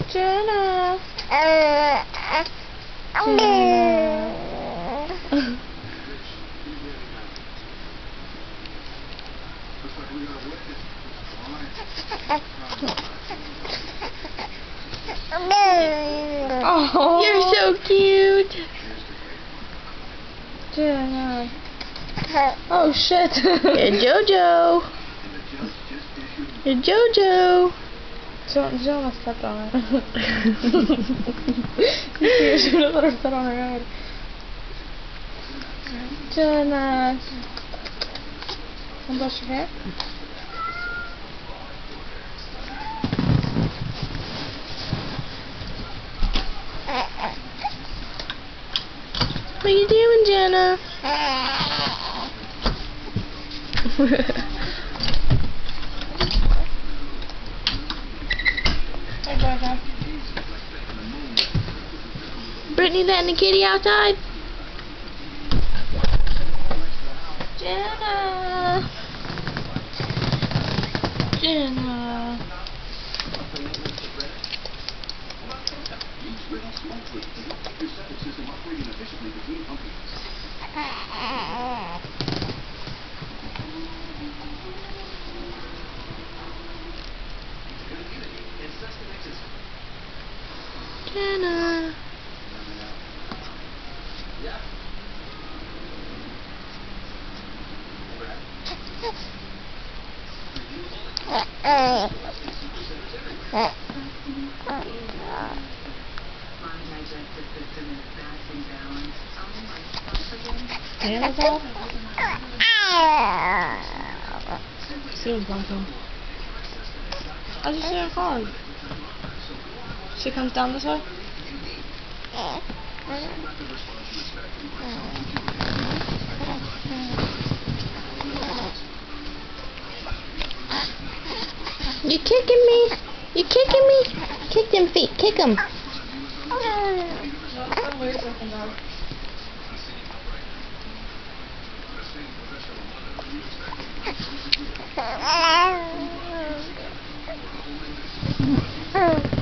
Jenna. Oh, You're so cute. Jenna. Oh shit. You're Jojo. You're Jojo. Jonah stepped on her. You should have let her step on her head. Jenna. Wanna brush your hair? What are you doing, Jenna? Hey, Jojo. Brittany letting the kitty outside? Jenna. Jenna. Jenna. Hands off? Seems like him. I just see her car. She comes down this way? You kicking me? You kicking me? Kick them feet. Kick them. Oh.